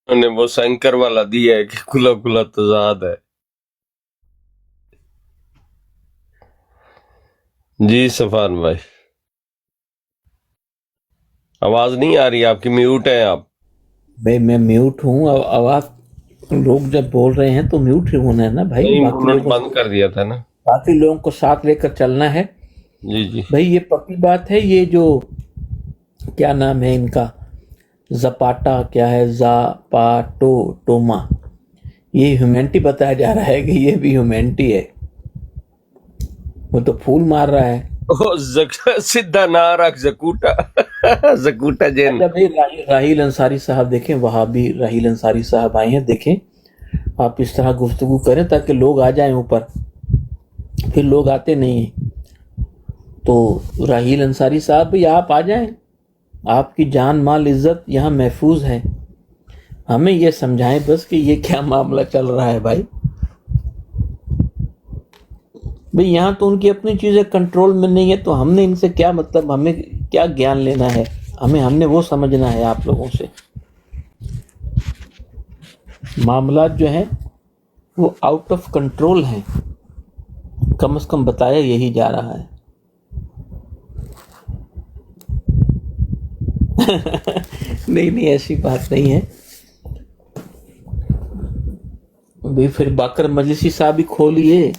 انہوں نے وہ سینکر والا دیا ہے کہ کھلا کھلا تضاد ہے. جی صفان بھائی آواز نہیں آ رہی آپ کی، میوٹ ہیں آپ. بھائی میں میوٹ ہوں، آواز لوگ جب بول رہے ہیں تو میوٹ ہی ہونا ہے نا بھائی، نہیں باقی انہوں نے لوگوں بند کر دیا تھا نا. باقی لوگوں کو ساتھ لے کر چلنا ہے. جی جی بھائی یہ پکی بات ہے، یہ جو کیا نام ہے ان کا، زپاٹا کیا ہے، ٹوما، یہ ہیومینٹی بتایا جا رہا ہے کہ یہ بھی ہیومینٹی ہے. وہ تو پھول مار رہا ہے. سدھا نہ رکھ زکوٹا جن. اچھا بھائی، راہیل انصاری صاحب دیکھیں، وہابی راہیل انصاری صاحب آئے ہیں، دیکھیں آپ اس طرح گفتگو کریں تاکہ لوگ آ جائیں اوپر، پھر لوگ آتے نہیں ہیں. تو راہیل انصاری صاحب بھی آپ آ جائیں، آپ کی جان مال عزت یہاں محفوظ ہے. ہمیں یہ سمجھائیں بس کہ یہ کیا معاملہ چل رہا ہے بھائی. بھئی یہاں تو ان کی اپنی چیزیں کنٹرول میں نہیں ہے، تو ہم نے ان سے کیا مطلب، ہمیں کیا گیان لینا ہے، ہم نے وہ سمجھنا ہے آپ لوگوں سے. معاملات جو ہیں وہ آؤٹ آف کنٹرول ہیں، کم از کم بتایا یہی جا رہا ہے. نہیں ایسی بات نہیں ہے. بھی پھر باقر مجلسی صاحب ہی کھولیے.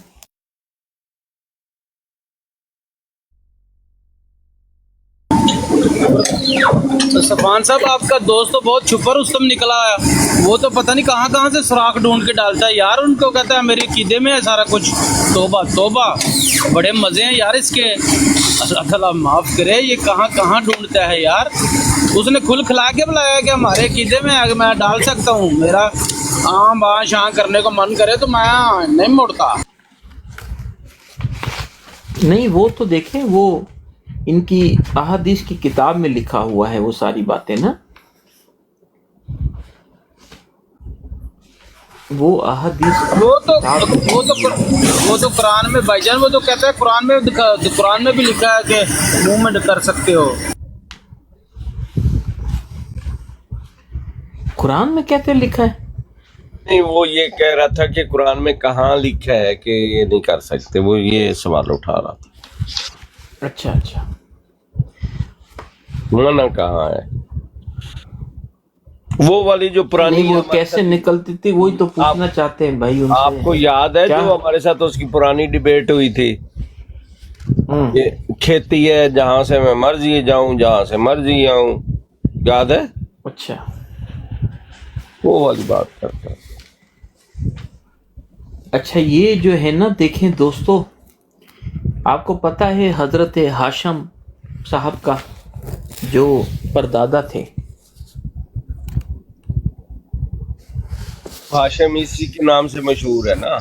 تو صفان صاحب آپ کا دوست تو بہت چھپر رستم نکلا ہے، وہ تو پتہ نہیں کہاں کہاں سے سراخ ڈھونڈ کے ڈالتا ہے یار. ان کو کہتا ہے میرے عقیدے میں ہے سارا کچھ. توبہ توبہ، بڑے مزے ہیں یار اس کے. اللہ تعالیٰ معاف کرے، یہ کہاں کہاں ڈھونڈتا ہے یار. اس نے کھل کھلا کے بلایا کہ ہمارے عقیدے میں ہے کہ میں ڈال سکتا ہوں، میرا باں شاں کرنے کو من کرے تو میں نہیں مڑتا. نہیں وہ تو دیکھیں، وہ ان کی احادیث کی کتاب میں لکھا ہوا ہے وہ ساری باتیں نا. وہ احادیث کی وہ تو کتاب میں وہ تو وہ تو قرآن میں بھائی جان، وہ تو کہتا ہے قرآن میں بھی لکھا ہے کہ منہ میں کر سکتے ہو. قرآن میں کہتے لکھا ہے؟ نہیں وہ یہ کہہ رہا تھا کہ قرآن میں کہاں لکھا ہے کہ یہ نہیں کر سکتے، وہ یہ سوال اٹھا رہا تھا. اچھا منع کہاں ہے؟ وہ والی جو پرانی نہیں، وہ ہمارے کیسے ساتھ نکلتی تھی وہی تو آپ پوچھنا چاہتے ہیں بھائی ان سے. آپ کو یاد ہے کیا؟ جو ہمارے ساتھ اس کی پرانی ڈیبیٹ ہوئی تھی کہ کھیتی ہے جہاں سے میں مرضی جاؤں، جہاں سے مرضی آؤں، یاد ہے؟ اچھا وہ والی بات کرتا ہے. اچھا، یہ جو ہے نا دیکھیں دوستو، آپ کو پتہ ہے حضرت ہاشم صاحب کا جو پردادا تھے، ہاشم اسی کے نام سے مشہور ہے نا.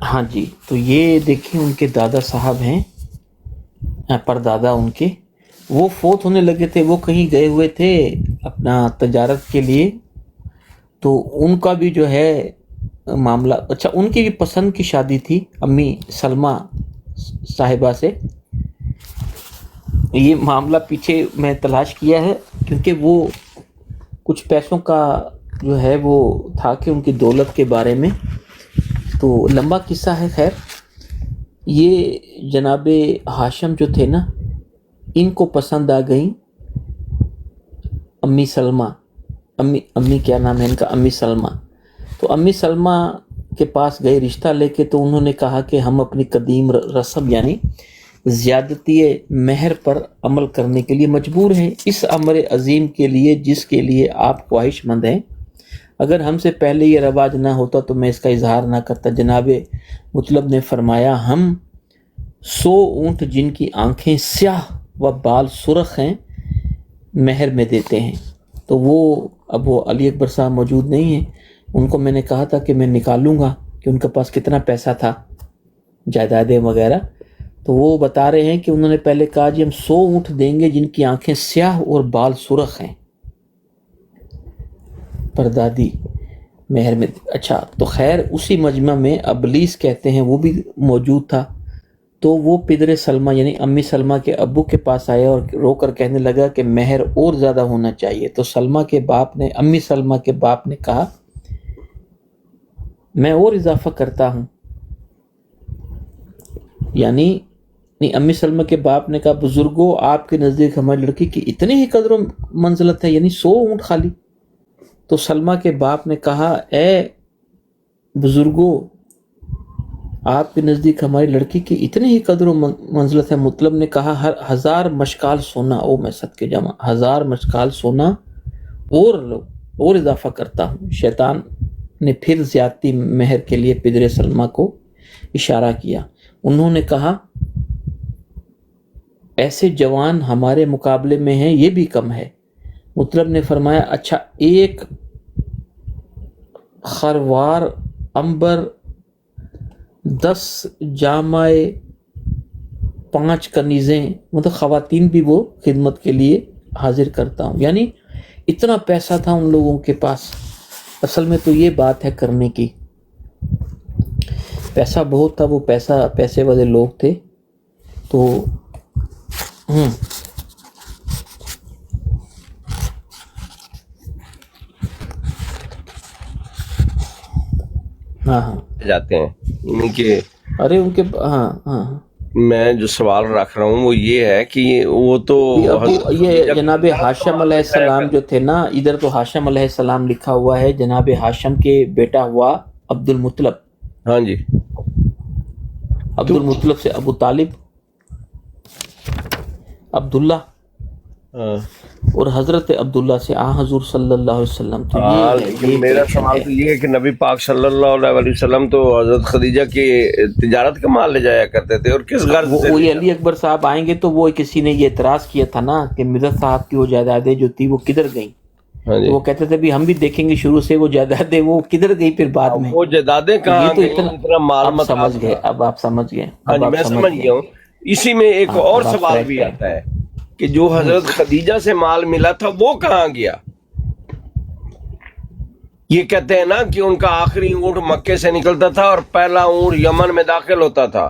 ہاں جی، تو یہ دیکھیں ان کے دادا صاحب ہیں، پردادا ان کے، وہ فوت ہونے لگے تھے. وہ کہیں گئے ہوئے تھے اپنا تجارت کے لیے، تو ان کا بھی جو ہے معاملہ، اچھا ان کی بھی پسند کی شادی تھی امی سلمہ صاحبہ سے. یہ معاملہ پیچھے میں تلاش کیا ہے کیونکہ وہ کچھ پیسوں کا جو ہے وہ تھا کہ ان کی دولت کے بارے میں، تو لمبا قصہ ہے. خیر، یہ جناب ہاشم جو تھے نا، ان کو پسند آ گئیں امی سلمہ، امی کیا نام ہے ان کا، امی سلمہ. تو امی سلمہ کے پاس گئے رشتہ لے کے، تو انہوں نے کہا کہ ہم اپنی قدیم رسم یعنی زیادتی مہر پر عمل کرنے کے لیے مجبور ہیں. اس امر عظیم کے لیے جس کے لیے آپ خواہش مند ہیں، اگر ہم سے پہلے یہ رواج نہ ہوتا تو میں اس کا اظہار نہ کرتا. جناب مطلب نے فرمایا، ہم 100 اونٹ جن کی آنکھیں سیاہ و بال سرخ ہیں مہر میں دیتے ہیں. تو وہ اب وہ علی اکبر صاحب موجود نہیں ہیں، ان کو میں نے کہا تھا کہ میں نکالوں گا کہ ان کے پاس کتنا پیسہ تھا، جائیدادیں وغیرہ. تو وہ بتا رہے ہیں کہ انہوں نے پہلے کہا جی ہم 100 اونٹ دیں گے جن کی آنکھیں سیاہ اور بال سرخ ہیں، پردادی مہر میں. اچھا تو خیر، اسی مجمع میں ابلیس کہتے ہیں وہ بھی موجود تھا. تو وہ پدر سلمہ یعنی امی سلمہ کے ابو کے پاس آیا اور رو کر کہنے لگا کہ مہر اور زیادہ ہونا چاہیے. تو سلمہ کے باپ نے امی سلمہ کے باپ نے کہا میں اور اضافہ کرتا ہوں. یعنی امی سلمہ کے باپ نے کہا بزرگوں آپ کے نزدیک ہماری لڑکی کی اتنی ہی قدر و منزلت ہے, یعنی 100 اونٹ خالی. تو سلمہ کے باپ نے کہا اے بزرگوں آپ کے نزدیک ہماری لڑکی کی اتنی ہی قدر و منزلت ہے. مطلب نے کہا 1000 مشکال سونا, او میں صدقے جمع 1000 مشکال سونا اور اضافہ کرتا ہوں. شیطان نے پھر زیادتی مہر کے لیے پدر سلمہ کو اشارہ کیا. انہوں نے کہا ایسے جوان ہمارے مقابلے میں ہیں, یہ بھی کم ہے. مطلب نے فرمایا اچھا 1 خروار عنبر 10 جامع 5 کنیزیں, مطلب خواتین بھی وہ خدمت کے لیے حاضر کرتا ہوں. یعنی اتنا پیسہ تھا ان لوگوں کے پاس. اصل میں تو یہ بات ہے کرنے کی, پیسہ بہت تھا, وہ پیسے والے لوگ تھے. تو ہاں جاتے ہیں ان کے. ارے ان کے ہاں میں جو سوال رکھ رہا ہوں وہ یہ ہے کہ وہ تو یہ جناب ہاشم علیہ السلام جو تھے نا, ادھر تو ہاشم علیہ السلام لکھا ہوا ہے, جناب ہاشم کے بیٹا ہوا عبد المطلب. ہاں جی, عبد المطلب سے ابو طالب, عبداللہ اور حضرت عبداللہ سے حضور صلی اللہ علیہ وسلم. تو لیکن میرا سوال تو یہ ہے کہ نبی پاک صلی اللہ علیہ وسلم تو حضرت خدیجہ کی تجارت کا مال لے جایا کرتے تھے, اور کس غرض سے؟ وہ علی اکبر صاحب آئیں گے تو وہ کسی نے یہ اعتراض کیا تھا نا کہ مرزا صاحب کی وہ جائیدادیں جو تھی وہ کدھر گئیں. تو وہ کہتے تھے بھی ہم بھی دیکھیں گے شروع سے وہ جائیدادیں وہ کدھر گئی پھر بعد میں. وہ جائیدادیں کہاں گئیں؟ اتنا مال مت سمجھ گئے, اب آپ سمجھ گئے. میں سمجھ گیا ہوں. اسی میں ایک اور سوال بھی آتا ہے کہ جو حضرت خدیجہ سے مال ملا تھا وہ کہاں گیا؟ یہ کہتے ہیں نا کہ ان کا آخری اونٹ مکے سے نکلتا تھا اور پہلا اونٹ یمن میں داخل ہوتا تھا.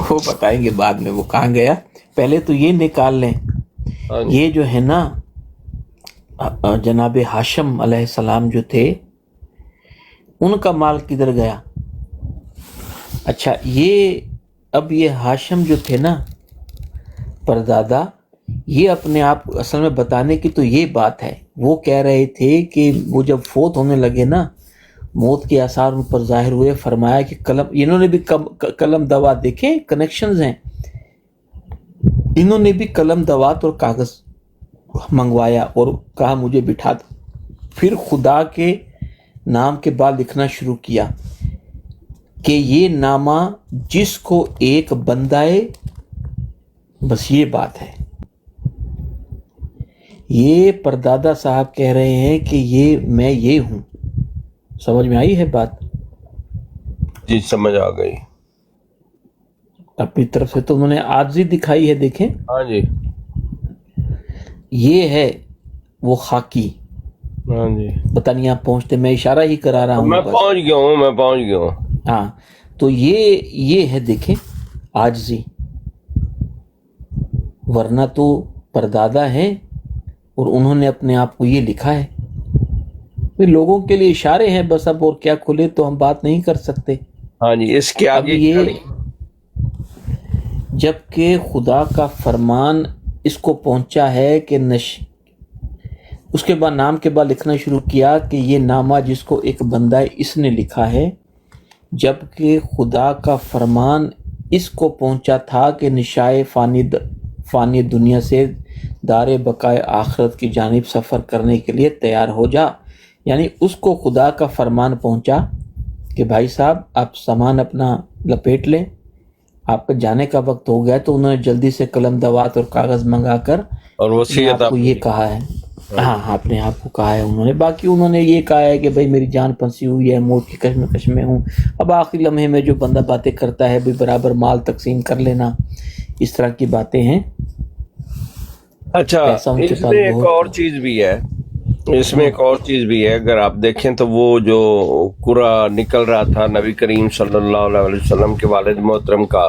وہ بتائیں گے بعد میں وہ کہاں گیا. پہلے تو یہ نکال لیں, یہ جو ہے نا جناب ہاشم علیہ السلام جو تھے ان کا مال کدھر گیا. اچھا اب یہ ہاشم جو تھے نا پردادا, یہ اپنے آپ اصل میں بتانے کی تو یہ بات ہے. وہ کہہ رہے تھے کہ وہ جب فوت ہونے لگے نا, موت کے آثار ان پر ظاہر ہوئے, فرمایا کہ قلم, انہوں نے بھی قلم دوا دیکھیں کنیکشنز ہیں, انہوں نے بھی قلم دوات اور کاغذ منگوایا اور کہا مجھے بٹھا دو. پھر خدا کے نام کے بعد لکھنا شروع کیا کہ یہ نامہ جس کو ایک بندہ ہے, بس یہ بات ہے. یہ پردادا صاحب کہہ رہے ہیں کہ میں یہ ہوں. سمجھ میں آئی ہے بات؟ جی سمجھ آ گئی. اپنی طرف سے تو انہوں نے عاجزی دکھائی ہے, دیکھیں. ہاں جی, یہ ہے وہ خاکی. ہاں جی, پتہ نہیں آپ پہنچتے, میں اشارہ ہی کرا رہا ہوں. میں پہنچ گیا ہوں. ہاں تو یہ ہے دیکھیں عاجزی, ورنہ تو پردادا ہے اور انہوں نے اپنے آپ کو یہ لکھا ہے. لوگوں کے لیے اشارے ہیں بس, اب اور کیا کھلے تو ہم بات نہیں کر سکتے. ہاں جی, اس کے آگے یہ جب کہ خدا کا فرمان اس کو پہنچا ہے کہ اس کے بعد نام کے بعد لکھنا شروع کیا کہ یہ نامہ جس کو ایک بندہ ہے اس نے لکھا ہے. جب کہ خدا کا فرمان اس کو پہنچا تھا کہ نشائے فانی دنیا سے دار بقائے آخرت کی جانب سفر کرنے کے لیے تیار ہو جا. یعنی اس کو خدا کا فرمان پہنچا کہ بھائی صاحب آپ سامان اپنا لپیٹ لیں, آپ کا جانے کا وقت ہو گیا. تو انہوں نے جلدی سے قلم دوات اور کاغذ منگا کر اور وصیت آپ کو یہ کہا ہے. ہاں اپنے آپ کو کہا ہے انہوں نے. باقی انہوں نے یہ کہا ہے کہ بھائی میری جان پھنسی ہوئی ہے, موت کی کشمکش میں ہوں. اب آخری لمحے میں جو بندہ باتیں کرتا ہے بھائی برابر مال تقسیم کر لینا, اس طرح کی باتیں ہیں. اچھا, اس میں ایک اور چیز بھی ہے, اگر آپ دیکھیں تو وہ جو قرا نکل رہا تھا نبی کریم صلی اللہ علیہ وسلم کے والد محترم کا,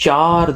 4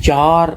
4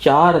4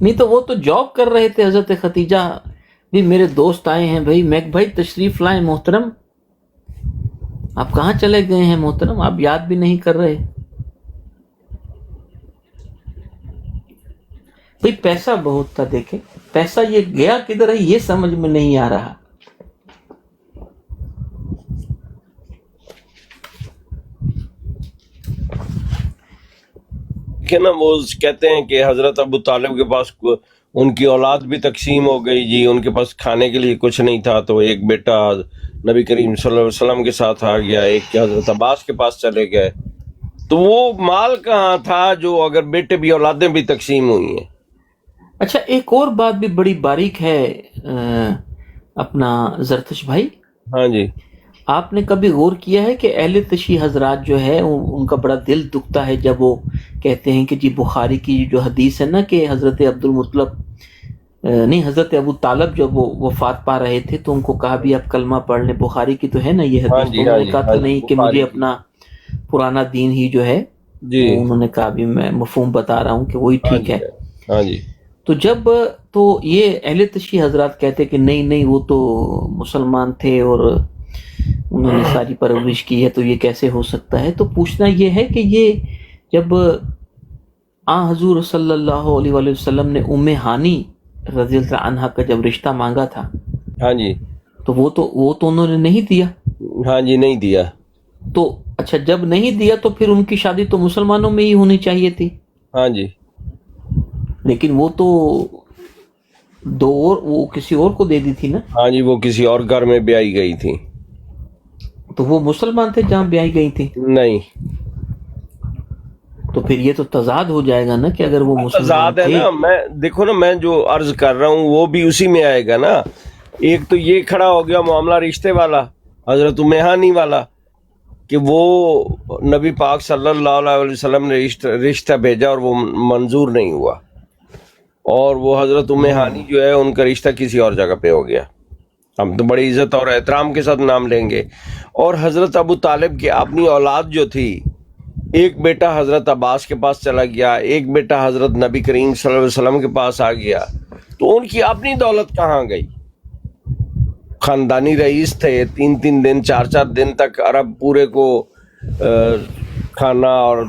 نہیں تو وہ تو جاب کر رہے تھے حضرت خدیجہ بھی میرے دوست آئے ہیں بھائی، میں بھائی تشریف لائیں محترم، آپ کہاں چلے گئے ہیں محترم، آپ یاد بھی نہیں کر رہے. بھائی پیسہ بہت تھا، دیکھیں پیسہ یہ گیا کدھر ہے یہ سمجھ میں نہیں آ رہا. کہ نا وہ کہتے ہیں کہ حضرت ابو طالب کے پاس ان کی اولاد بھی تقسیم ہو گئی جی، ان کے پاس کھانے کے لیے کچھ نہیں تھا، تو ایک بیٹا نبی کریم صلی اللہ علیہ وسلم کے ساتھ آ گیا، ایک کہ حضرت عباس کے پاس چلے گئے. تو وہ مال کہاں تھا جو اگر بیٹے بھی اولادیں بھی تقسیم ہوئی ہیں. اچھا ایک اور بات بھی بڑی باریک ہے اپنا زرتش بھائی، ہاں جی. آپ نے کبھی غور کیا ہے کہ اہل تشیع حضرات جو ہے ان کا بڑا دل دکھتا ہے جب وہ کہتے ہیں کہ جی بخاری کی جو حدیث ہے نا کہ حضرت عبد المطلب نہیں حضرت ابو طالب جب وہ وفات پا رہے تھے تو ان کو کہا بھی آپ کلمہ پڑھ لیں، بخاری کی تو ہے نا یہ ہاں حدیث، تو جی. انہوں ہاں نے جی. کہا ہاں تھا جی نہیں کہ بخاری مجھے کی. اپنا پرانا دین ہی جو ہے جی. وہ انہوں نے کہا بھی میں مفہوم بتا رہا ہوں کہ وہی ہاں ٹھیک جی. ہے. ہاں جی. تو جب تو یہ اہل تشیع حضرات کہتے کہ نہیں وہ تو مسلمان تھے اور انہوں نے ساری پرورش کی ہے تو یہ کیسے ہو سکتا ہے، تو پوچھنا یہ ہے کہ یہ جب حضور صلی اللہ علیہ وآلہ وسلم نے ام ہانی رضی اللہ عنہ کا جب رشتہ مانگا تھا ہاں جی. تو وہ تو انہوں نے نہیں دیا. ہاں جی نہیں دیا. تو اچھا جب نہیں دیا تو پھر ان کی شادی تو مسلمانوں میں ہی ہونی چاہیے تھی. ہاں جی. لیکن وہ تو وہ کسی اور کو دے دی تھی نا. ہاں جی وہ کسی اور گھر میں بیائی گئی تھی. تو وہ مسلمان تھے جہاں بیائی گئی تھی؟ نہیں. تو پھر یہ تو تضاد ہو جائے گا نا کہ اگر وہ مسلمان تضاد ہے تھے. نا. میں دیکھو نا میں جو عرض کر رہا ہوں وہ بھی اسی میں آئے گا نا. ایک تو یہ کھڑا ہو گیا معاملہ رشتے والا حضرت ام ہانی والا کہ وہ نبی پاک صلی اللہ علیہ وسلم نے رشتہ بھیجا اور وہ منظور نہیں ہوا، اور وہ حضرت ام ہانی جو ہے ان کا رشتہ کسی اور جگہ پہ ہو گیا. ہم تو بڑی عزت اور احترام کے ساتھ نام لیں گے. اور حضرت ابو طالب کی اپنی اولاد جو تھی، ایک بیٹا حضرت عباس کے پاس چلا گیا، ایک بیٹا حضرت نبی کریم صلی اللہ علیہ وسلم کے پاس آ گیا، تو ان کی اپنی دولت کہاں گئی؟ خاندانی رئیس تھے، 3 دن 4 دن تک عرب پورے کو کھانا اور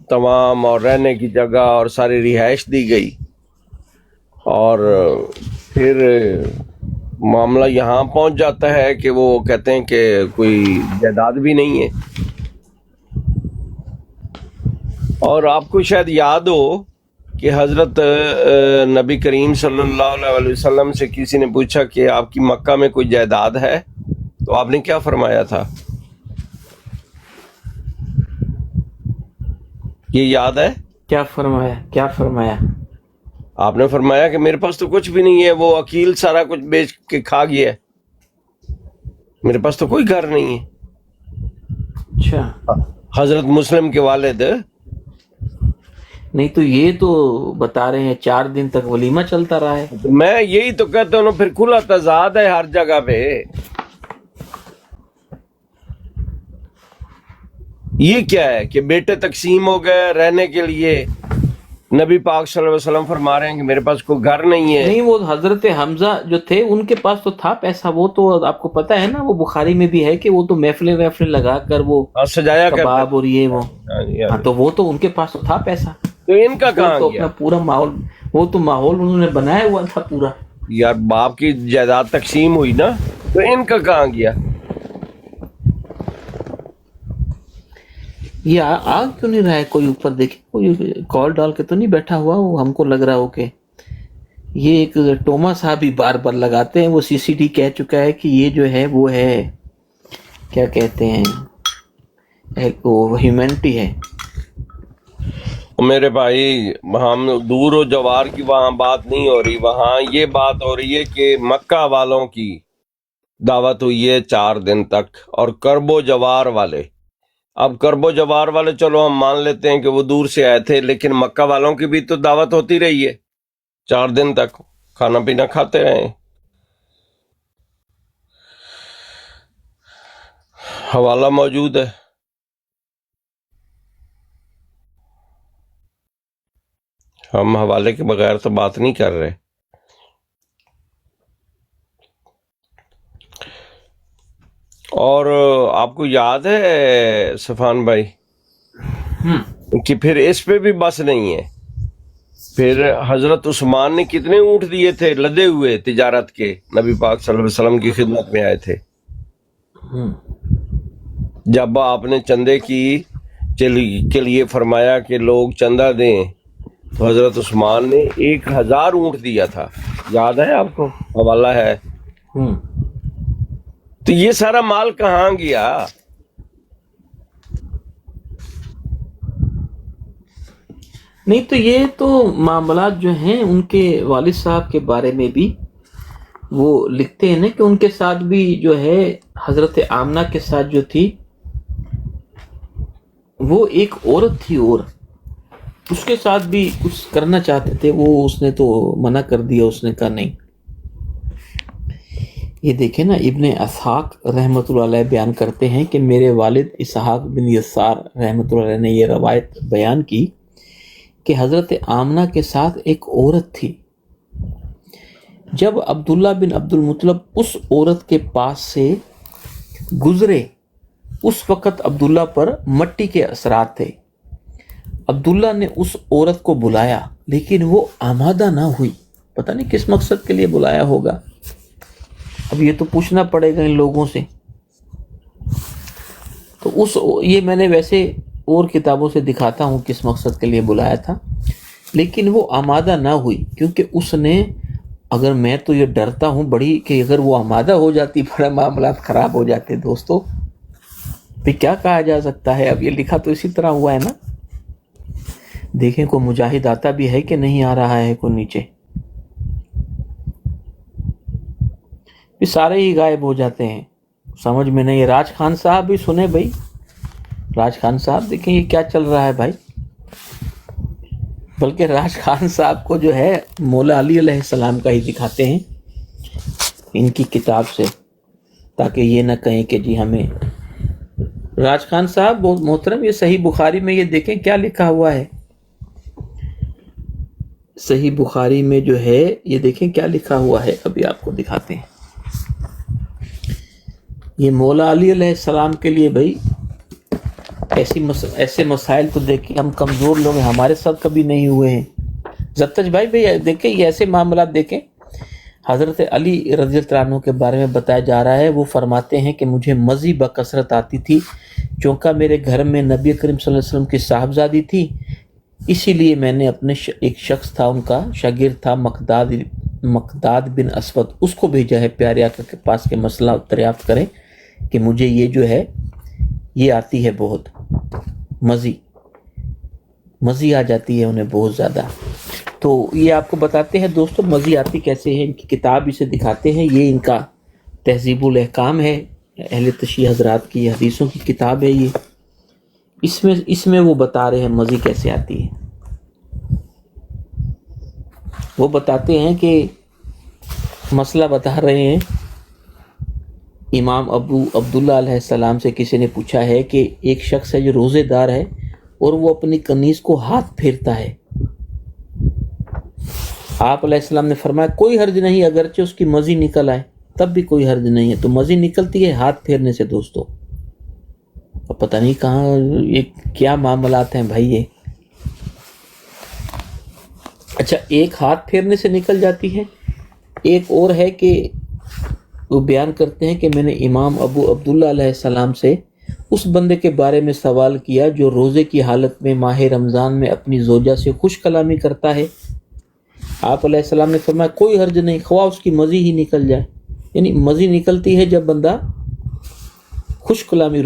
تمام اور رہنے کی جگہ اور ساری رہائش دی گئی، اور پھر معاملہ یہاں پہنچ جاتا ہے کہ وہ کہتے ہیں کہ کوئی جائیداد بھی نہیں ہے. اور آپ کو شاید یاد ہو کہ حضرت نبی کریم صلی اللہ علیہ وسلم سے کسی نے پوچھا کہ آپ کی مکہ میں کوئی جائیداد ہے، تو آپ نے کیا فرمایا تھا؟ یہ یاد ہے؟ کیا فرمایا؟ آپ نے فرمایا کہ میرے پاس تو کچھ بھی نہیں ہے، وہ عقیل سارا کچھ بیچ کے کھا گیا ہے، میرے پاس تو کوئی گھر نہیں ہے. اچھا حضرت مسلم کے والد نہیں تو یہ تو بتا رہے ہیں 4 دن تک ولیمہ چلتا رہا ہے. میں یہی تو کہتا ہوں، پھر کھلا تضاد ہے ہر جگہ پہ. یہ کیا ہے کہ بیٹے تقسیم ہو گئے رہنے کے لیے، نبی پاک صلی اللہ علیہ وسلم فرما رہے ہیں کہ میرے پاس کوئی گھر نہیں ہے. نہیں وہ حضرت حمزہ جو تھے ان کے پاس تو تھا پیسہ، وہ تو آپ کو پتا ہے نا، وہ بخاری میں بھی ہے کہ وہ تو محفلیں لگا کر وہ سجایا کباب اور یہ وہ، کرتے. ہاں تو وہ تو ان کے پاس تو تھا پیسہ. تو ان کا کہاں تو گیا؟ اپنا پورا ماحول، وہ تو ماحول انہوں نے بنایا ہوا تھا پورا. یار باپ کی جائیداد تقسیم ہوئی نا، تو ان کا کہاں گیا؟ یہ آگ کیوں نہیں رہا ہے؟ کوئی اوپر دیکھے، کوئی کال ڈال کے تو نہیں بیٹھا ہوا؟ وہ ہم کو لگ رہا ہو کہ یہ ایک ٹوما صاحب ہی بار بار لگاتے ہیں. وہ سی سی ڈی کہہ چکا ہے کہ یہ جو ہے وہ ہے کیا کہتے ہیں، وہ ہیومینٹی ہے. میرے بھائی ہم دور و جوار کی وہاں بات نہیں ہو رہی، وہاں یہ بات ہو رہی ہے کہ مکہ والوں کی دعوت ہوئی ہے 4 دن تک، اور کرب و جوار والے، اب کرب و جوار والے چلو ہم مان لیتے ہیں کہ وہ دور سے آئے تھے، لیکن مکہ والوں کی بھی تو دعوت ہوتی رہی ہے 4 دن تک، کھانا پینا کھاتے رہے. حوالہ موجود ہے. ہم حوالے کے بغیر تو بات نہیں کر رہے. اور آپ کو یاد ہے صفان بھائی کہ پھر اس پہ بھی بس نہیں ہے. پھر حضرت عثمان نے کتنے اونٹ دیے تھے لدے ہوئے تجارت کے، نبی پاک صلی اللہ علیہ وسلم کی خدمت میں آئے تھے. جب آپ نے چندے کی کے لیے فرمایا کہ لوگ چندہ دیں تو حضرت عثمان نے 1000 اونٹ دیا تھا. یاد ہے آپ کو؟ حوالہ ہے. تو یہ سارا مال کہاں گیا؟ نہیں تو یہ تو معاملات جو ہیں ان کے والد صاحب کے بارے میں بھی وہ لکھتے ہیں نا کہ ان کے ساتھ بھی جو ہے حضرت آمنہ کے ساتھ جو تھی وہ ایک عورت تھی، اور اس کے ساتھ بھی کچھ کرنا چاہتے تھے، وہ اس نے تو منع کر دیا. اس نے کہا نہیں. یہ دیکھیں نا، ابن اسحاق رحمۃ اللہ علیہ بیان کرتے ہیں کہ میرے والد اسحاق بن یسار رحمۃ اللہ علیہ نے یہ روایت بیان کی کہ حضرت آمنہ کے ساتھ ایک عورت تھی. جب عبداللہ بن عبد المطلب اس عورت کے پاس سے گزرے، اس وقت عبداللہ پر مٹی کے اثرات تھے. عبداللہ نے اس عورت کو بلایا لیکن وہ آمادہ نہ ہوئی. پتہ نہیں کس مقصد کے لیے بلایا ہوگا، اب یہ تو پوچھنا پڑے گا ان لوگوں سے. تو یہ میں نے ویسے اور کتابوں سے دکھاتا ہوں کس مقصد کے لیے بلایا تھا، لیکن وہ آمادہ نہ ہوئی کیونکہ اس نے، اگر میں تو یہ ڈرتا ہوں بڑی کہ اگر وہ آمادہ ہو جاتی بڑے معاملات خراب ہو جاتے. دوستو پھر کیا کہا جا سکتا ہے؟ اب یہ لکھا تو اسی طرح ہوا ہے نا. دیکھیں کوئی مجاہد آتا بھی ہے کہ نہیں آ رہا ہے کوئی نیچے. یہ سارے ہی غائب ہو جاتے ہیں، سمجھ میں نہیں. راج خان صاحب بھی سنیں بھائی، راج خان صاحب دیکھیں یہ کیا چل رہا ہے بھائی. بلکہ راج خان صاحب کو جو ہے مولا علی علیہ السلام کا ہی دکھاتے ہیں ان کی کتاب سے، تاکہ یہ نہ کہیں کہ جی ہمیں. راج خان صاحب بہت محترم، یہ صحیح بخاری میں یہ دیکھیں کیا لکھا ہوا ہے. صحیح بخاری میں جو ہے یہ دیکھیں کیا لکھا ہوا ہے، ابھی آپ کو دکھاتے ہیں. یہ مولا علی علیہ السلام کے لیے بھائی ایسے مسائل تو دیکھیں، ہم کمزور لوگ ہیں، ہمارے ساتھ کبھی نہیں ہوئے ہیں. زتج بھائی دیکھیں یہ ایسے معاملات دیکھیں. حضرت علی رضی اللہ عنہ کے بارے میں بتایا جا رہا ہے، وہ فرماتے ہیں کہ مجھے مزی بکثرت آتی تھی، چونکہ میرے گھر میں نبی کریم صلی اللہ علیہ وسلم کی صاحبزادی تھی، اسی لیے میں نے اپنے ایک شخص تھا، ان کا شاگرد تھا مقداد بن اسود، اس کو بھیجا ہے پیارے آقا کے پاس کے مسئلہ دریافت کریں کہ مجھے یہ جو ہے یہ آتی ہے بہت مزی آ جاتی ہے انہیں بہت زیادہ. تو یہ آپ کو بتاتے ہیں دوستو مزی آتی کیسے ہے. ان کی کتاب اسے دکھاتے ہیں، یہ ان کا تہذیب الاحکام ہے، اہل تشیع حضرات کی حدیثوں کی کتاب ہے یہ. اس میں وہ بتا رہے ہیں مزی کیسے آتی ہے. وہ بتاتے ہیں کہ مسئلہ بتا رہے ہیں، امام ابو عبداللہ علیہ السلام سے کسی نے پوچھا ہے کہ ایک شخص ہے جو روزے دار ہے اور وہ اپنی کنیز کو ہاتھ پھیرتا ہے. آپ علیہ السلام نے فرمایا کوئی حرج نہیں، اگرچہ اس کی مزی نکل آئے تب بھی کوئی حرج نہیں ہے. تو مزی نکلتی ہے ہاتھ پھیرنے سے دوستو. اب پتہ نہیں کہاں یہ کیا معاملات ہیں بھائی یہ. اچھا ایک ہاتھ پھیرنے سے نکل جاتی ہے، ایک اور ہے کہ وہ بیان کرتے ہیں کہ میں نے امام ابو عبداللہ علیہ السلام سے اس بندے کے بارے میں سوال کیا جو روزے کی حالت میں ماہ رمضان میں اپنی زوجہ سے خوش کلامی کرتا ہے. آپ علیہ السلام نے فرمایا کوئی حرج نہیں، خواہ اس کی مزی ہی نکل جائے. یعنی مزی نکلتی ہے جب بندہ خوش کلامی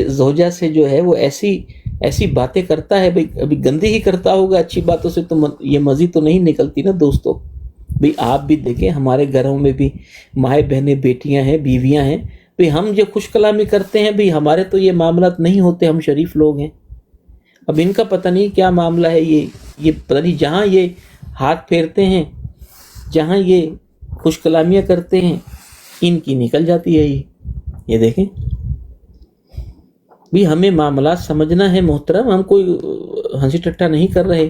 زوجہ سے جو ہے وہ ایسی باتیں کرتا ہے. بھائی ابھی گندی ہی کرتا ہوگا، اچھی باتوں سے تو یہ مزی تو نہیں نکلتی نا دوستو. بھئی آپ بھی دیکھیں ہمارے گھروں میں بھی مائیں بہنیں بیٹیاں ہیں بیویاں ہیں، بھئی ہم جو خوش کلامی کرتے ہیں بھئی ہمارے تو یہ معاملات نہیں ہوتے، ہم شریف لوگ ہیں. اب ان کا پتہ نہیں کیا معاملہ ہے، یہ پتہ نہیں جہاں یہ ہاتھ پھیرتے ہیں، جہاں یہ خوش کلامیاں کرتے ہیں، ان کی نکل جاتی ہے یہ دیکھیں. بھی ہمیں معاملات سمجھنا ہے محترم، ہم کوئی ہنسی ٹٹا نہیں کر رہے.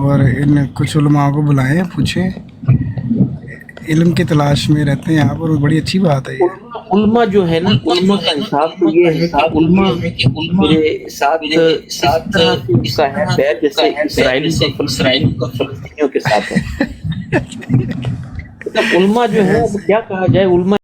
اور ان کچھ علماء کو بلائیں, پوچھیں, علم کی تلاش میں رہتے ہیں آپ, اور بڑی اچھی بات ہے یہ. علماء جو ہے نا, علماء کا انصاف تو یہ ہے کہ علماء کے ساتھ اس طرح کی کا ہے بیر جیسے اسرائیل کا فلسطینیوں کے ساتھ ہے. علماء جو ہے, کیا کہا جائے, علماء